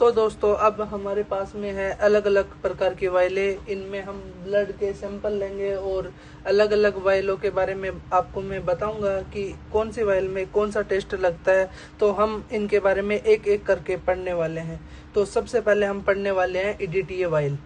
तो दोस्तों अब हमारे पास में है अलग अलग प्रकार की वायलें। इनमें हम ब्लड के सैंपल लेंगे और अलग अलग वायलों के बारे में आपको मैं बताऊंगा कि कौन सी वायल में कौन सा टेस्ट लगता है। तो हम इनके बारे में एक एक करके पढ़ने वाले हैं। तो सबसे पहले हम पढ़ने वाले हैं EDTA वायल।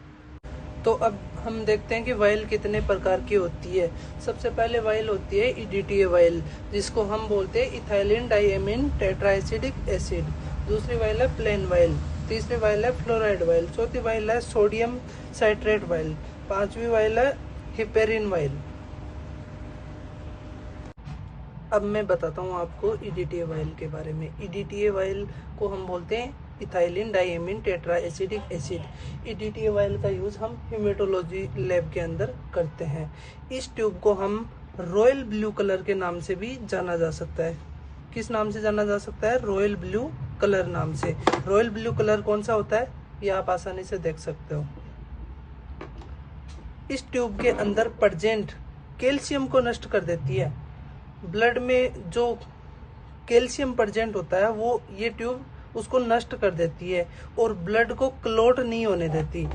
तो अब हम देखते हैं कि वायल कितने प्रकार की होती है। सबसे पहले वायल होती है EDTA वायल, जिसको हम बोलते हैं इथाइलिन डाइएमीन टेट्राएसिडिक एसिड। दूसरी वायल है प्लेन वायल। तीसरी वायल है फ्लोराइड वायल। चौथी वायल है सोडियम साइट्रेट वायल। पांचवी वायल है हिपेरिन वायल। अब मैं बताता हूँ आपको EDTA वायल के बारे में। EDTA वायल को हम बोलते हैं ethylene diamine tetraacetic acid. EDTA vial का यूज़ हम हेमेटोलॉजी लैब के अंदर करते हैं। इस ट्यूब को हम रॉयल ब्लू कलर के नाम से भी जाना जा सकता है। किस नाम से जाना जा सकता है? रॉयल ब्लू कलर नाम से। रॉयल ब्लू कलर कौन सा होता है ये आप आसानी से देख सकते हो। इस ट्यूब के अंदर प्रेजेंट कैल्शियम को नष्ट कर देती है। ब्लड में जो कैल्शियम प्रेजेंट होता है वो ये ट्यूब उसको नष्ट कर देती है और ब्लड को क्लॉट नहीं होने देती।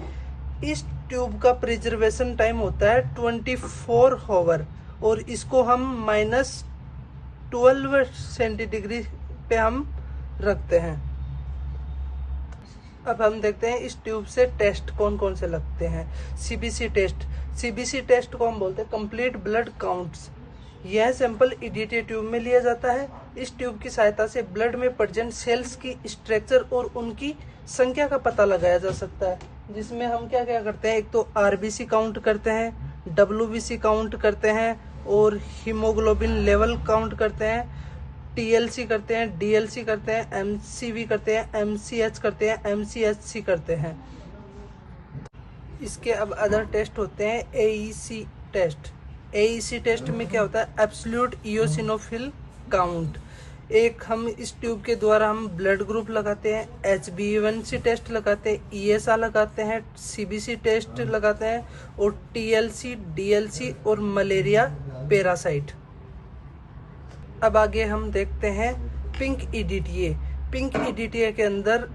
इस ट्यूब का प्रिजर्वेशन टाइम होता है 24 आवर और इसको हम -12 सेंटीडिग्री पे हम रखते हैं। अब हम देखते हैं इस ट्यूब से टेस्ट कौन कौन से लगते हैं। CBC test. CBC टेस्ट को हम बोलते हैं कंप्लीट ब्लड काउंट्स। यह सैंपल EDTA ट्यूब में लिया जाता है। इस ट्यूब की सहायता से ब्लड में प्रेजेंट सेल्स की स्ट्रक्चर और उनकी संख्या का पता लगाया जा सकता है, जिसमें हम क्या क्या करते हैं। एक तो RBC काउंट करते हैं, WBC काउंट करते हैं और हीमोग्लोबिन लेवल काउंट करते हैं, TLC करते हैं, DLC करते हैं, MCV करते हैं, MCH करते हैं, MCHC करते हैं। इसके अब अदर टेस्ट होते हैं AEC टेस्ट। AEC टेस्ट में क्या होता है? Absolute eosinophil count. एक हम इस ट्यूब के द्वारा हम ब्लड ग्रुप लगाते हैं, HbA1c टेस्ट लगाते हैं, ESA लगाते हैं, CBC टेस्ट लगाते हैं और TLC, DLC और मलेरिया पैरासाइट। अब आगे हम देखते हैं पिंक EDTA। पिंक EDTA के अंदर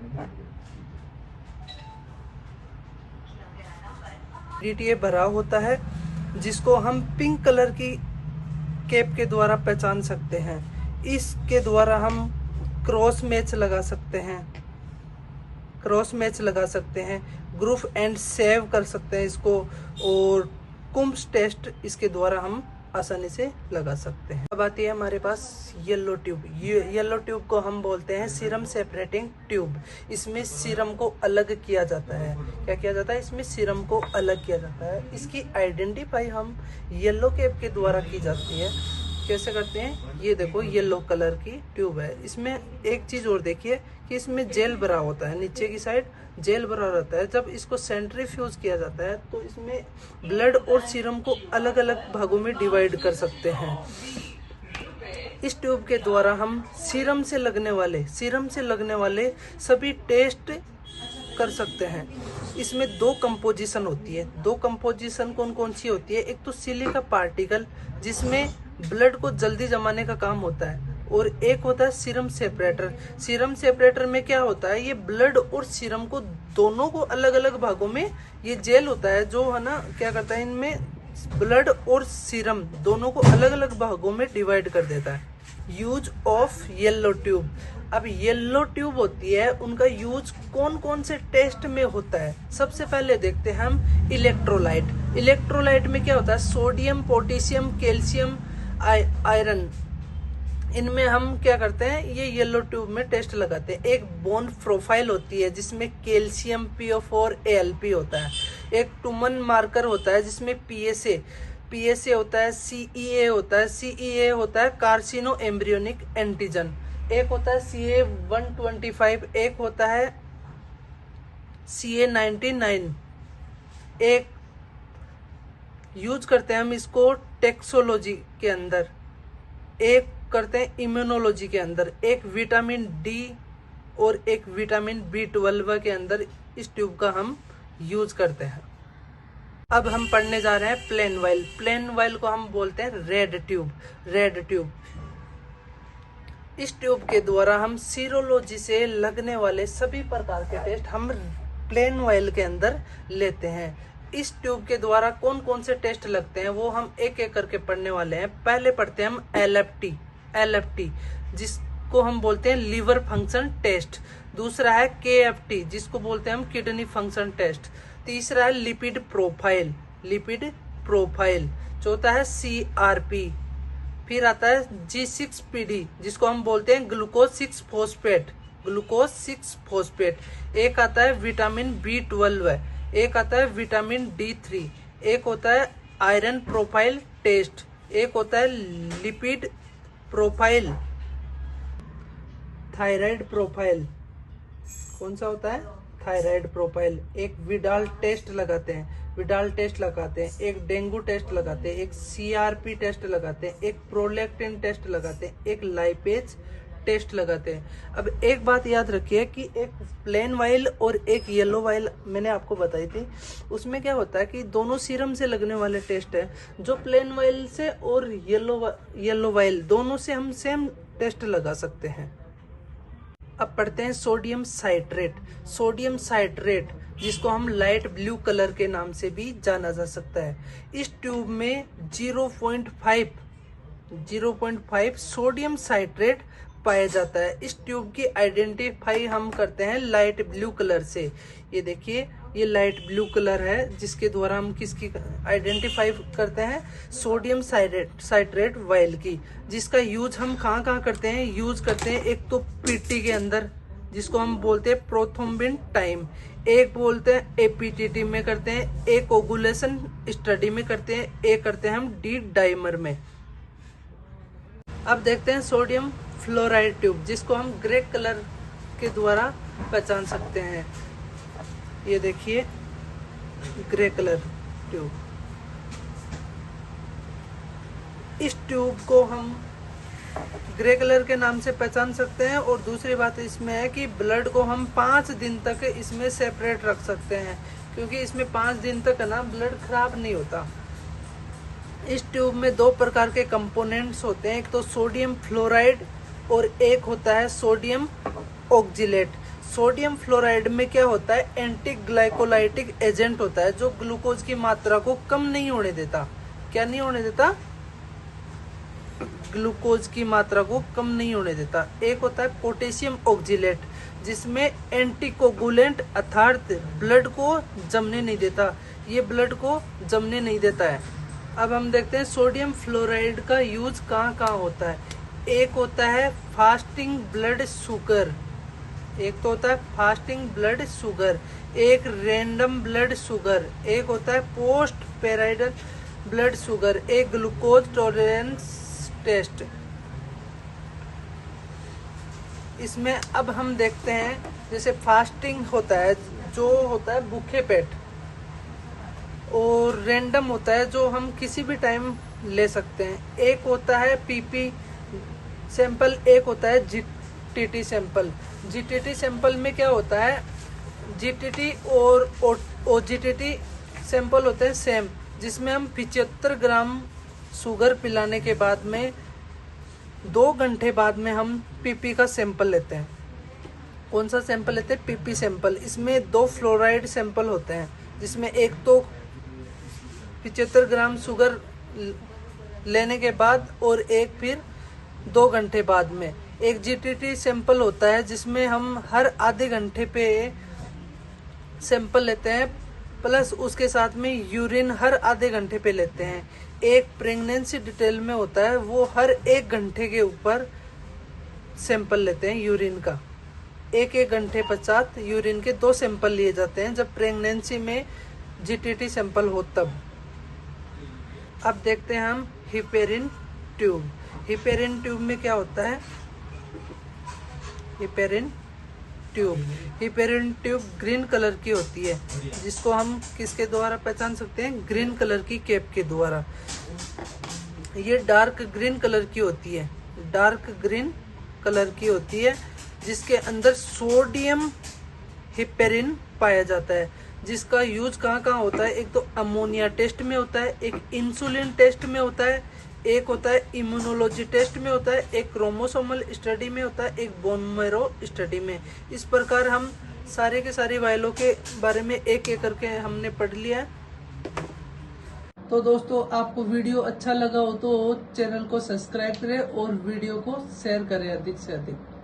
EDTA भरा होता है, जिसको हम पिंक कलर की कैप के द्वारा पहचान सकते हैं। इसके द्वारा हम क्रॉस मैच लगा सकते हैं, ग्रुप एंड सेव कर सकते हैं इसको और कुम्स टेस्ट इसके द्वारा हम आसानी से लगा सकते हैं। अब आती है हमारे पास येलो ट्यूब। येलो ट्यूब को हम बोलते हैं सीरम सेपरेटिंग ट्यूब। इसमें सीरम को अलग किया जाता है। क्या किया जाता है? इसमें सीरम को अलग किया जाता है। इसकी आइडेंटिफाई हम येलो कैप के द्वारा की जाती है। कैसे करते हैं? ये देखो येलो कलर की ट्यूब है। इसमें एक चीज और देखिए कि इसमें जेल भरा होता है, नीचे की साइड जेल भरा रहता है। जब इसको सेंट्रीफ्यूज किया जाता है तो इसमें ब्लड और सीरम को अलग अलग भागों में डिवाइड कर सकते हैं। इस ट्यूब के द्वारा हम सीरम से लगने वाले सभी टेस्ट कर सकते हैं। इसमें दो कंपोजिशन होती है। दो कंपोजिशन कौन कौन सी होती है? एक तो सिलिका पार्टिकल, जिसमें ब्लड को जल्दी जमाने का काम होता है, और एक होता है सीरम सेपरेटर। सीरम सेपरेटर में क्या होता है? ये ब्लड और सीरम को दोनों को अलग अलग भागों में, ये जेल होता है जो है ना, क्या करता है, इनमें ब्लड और सीरम दोनों को अलग अलग भागों में डिवाइड कर देता है। Use of yellow tube. अब येलो ट्यूब होती है, उनका यूज कौन कौन से टेस्ट में होता है? सबसे पहले देखते हैं हम इलेक्ट्रोलाइट। इलेक्ट्रोलाइट में क्या होता है? Sodium, potassium, calcium, iron. इनमें हम क्या करते हैं? ये येलो ट्यूब में टेस्ट लगाते हैं। एक बोन प्रोफाइल होती है जिसमें कैल्शियम PO4 ALP होता है। एक टूमन मार्कर होता है जिसमें PSA होता है, CEA होता है कार्सिनो एम्ब्रियोनिक एंटीजन। एक होता है CA125, एक होता है CA99। एक यूज करते हैं हम इसको टेक्सोलॉजी के अंदर, एक करते हैं इम्यूनोलॉजी के अंदर, एक विटामिन D और एक विटामिन B12 के अंदर इस ट्यूब का हम यूज करते हैं। अब हम पढ़ने जा रहे हैं प्लेन वायल। प्लेन वायल को हम बोलते हैं रेड ट्यूब। इस ट्यूब के द्वारा हम सीरोलॉजी से लगने वाले सभी प्रकार के टेस्ट हम प्लेन वायल के अंदर लेते हैं। इस ट्यूब के द्वारा कौन कौन से टेस्ट लगते हैं वो हम एक एक करके पढ़ने वाले हैं। पहले पढ़ते हैं हम एलएफटी जिसको हम बोलते हैं लीवर फंक्शन टेस्ट। दूसरा है केएफटी जिसको बोलते हैं हम किडनी फंक्शन टेस्ट। तीसरा है लिपिड प्रोफाइल। चौथा है सीआरपी। फिर आता है G6PD जिसको हम बोलते हैं ग्लूकोज 6 फोस्फेट। एक आता है विटामिन B12 है, एक आता है विटामिन D3, एक होता है आयरन प्रोफाइल टेस्ट, एक होता है लिपिड प्रोफाइल, थायराइड प्रोफाइल। कौन सा होता है? Thyroid profile. एक विडाल टेस्ट लगाते हैं, एक डेंगू टेस्ट लगाते हैं, एक सीआरपी टेस्ट लगाते हैं, एक प्रोलैक्टिन टेस्ट लगाते हैं, एक लाइपेज टेस्ट लगाते हैं। अब एक बात याद रखिए कि एक प्लेन वाइल और एक येलो वाइल मैंने आपको बताई थी। उसमें क्या होता है कि दोनों सीरम से लगने वाले टेस्ट है। जो प्लेन वाइल से और येलो वाइल दोनों से हम सेम टेस्ट लगा सकते हैं। अब पढ़ते हैं सोडियम साइट्रेट जिसको हम लाइट ब्लू कलर के नाम से भी जाना जा सकता है। इस ट्यूब में 0.5 सोडियम साइट्रेट पाया जाता है। इस ट्यूब की आइडेंटिफाई हम करते हैं लाइट ब्लू कलर से। ये देखिए, ये लाइट ब्लू कलर है जिसके द्वारा हम किसकी आइडेंटिफाई करते हैं? सोडियम साइट्रेट वाइल की, जिसका यूज हम कहाँ करते हैं? यूज करते हैं एक तो पीटी के अंदर जिसको हम बोलते हैं प्रोथ्रोम्बिन टाइम, एक बोलते हैं एपीटीटी में करते हैं, एक ओगुलेशन स्टडी में करते हैं, एक करते हैं हम डी डाइमर में। अब देखते हैं सोडियम फ्लोराइड ट्यूब जिसको हम ग्रे कलर के द्वारा पहचान सकते हैं। ये देखिए ग्रे कलर ट्यूब। इस ट्यूब को हम ग्रे कलर के नाम से पहचान सकते हैं। और दूसरी बात इसमें है कि ब्लड को हम 5 दिन तक इसमें सेपरेट रख सकते हैं, क्योंकि इसमें 5 दिन तक ना ब्लड खराब नहीं होता। इस ट्यूब में 2 प्रकार के कंपोनेंट्स होते हैं, एक तो सोडियम फ्लोराइड और एक होता है सोडियम ऑक्जिलेट। सोडियम फ्लोराइड में क्या होता है? एंटी ग्लाइकोलाइटिक एजेंट होता है जो ग्लूकोज की मात्रा को कम नहीं होने देता। क्या नहीं होने देता? ग्लूकोज की मात्रा को कम नहीं होने देता। एक होता है पोटेशियम ऑक्जिलेट जिसमें एंटीकोगुलेंट अर्थात ब्लड को जमने नहीं देता। ये ब्लड को जमने नहीं देता है। अब हम देखते हैं सोडियम फ्लोराइड का यूज कहाँ होता है। एक होता है फास्टिंग ब्लड शुगर, एक तो होता है फास्टिंग ब्लड शुगर, एक रैंडम ब्लड शुगर, एक होता है पोस्ट पेराइडल ब्लड शुगर, एक ग्लूकोज टॉलरेंस टेस्ट। इसमें अब हम देखते हैं जैसे फास्टिंग होता है जो होता है भूखे पेट, और रैंडम होता है जो हम किसी भी टाइम ले सकते हैं। एक होता है पीपी सैंपल, एक होता है जीटीटी सैंपल। जीटीटी सैंपल में क्या होता है? जीटीटी और ओजीटीटी सैंपल होते हैं सेम, जिसमें हम 75 ग्राम शुगर पिलाने के बाद में 2 घंटे बाद में हम पीपी का सैंपल लेते हैं। कौन सा सैंपल लेते हैं? PP sample. इसमें 2 फ्लोराइड सैंपल होते हैं, जिसमें एक तो 75 ग्राम शुगर लेने के बाद और एक फिर 2 घंटे बाद में। एक जीटीटी सैंपल होता है जिसमें हम हर आधे घंटे पे सैंपल लेते हैं, प्लस उसके साथ में यूरिन हर आधे घंटे पे लेते हैं। एक प्रेगनेंसी डिटेल में होता है, वो हर 1 घंटे के ऊपर सैंपल लेते हैं यूरिन का। 1 घंटे पश्चात यूरिन के 2 सैंपल लिए जाते हैं जब प्रेगनेंसी में जीटीटी सैंपल हो तब। अब देखते हैं हम हिपेरिन ट्यूब। हिपेरिन ट्यूब में क्या होता है? हिपेरिन ट्यूब ग्रीन कलर की होती है, जिसको हम किसके द्वारा पहचान सकते हैं? ग्रीन कलर की कैप के द्वारा। ये डार्क ग्रीन कलर की होती है, जिसके अंदर सोडियम हिपेरिन पाया जाता है, जिसका यूज कहाँ होता है? एक तो अमोनिया टेस्ट में होता है, एक इंसुलिन टेस्ट में होता है, एक होता है इम्यूनोलॉजी टेस्ट में होता है, एक क्रोमोसोमल स्टडी में होता है, एक बोन मैरो स्टडी में। इस प्रकार हम सारे के सारे वायलों के बारे में एक एक करके हमने पढ़ लिया है। तो दोस्तों आपको वीडियो अच्छा लगा हो तो चैनल को सब्सक्राइब करें और वीडियो को शेयर करें अधिक से अधिक।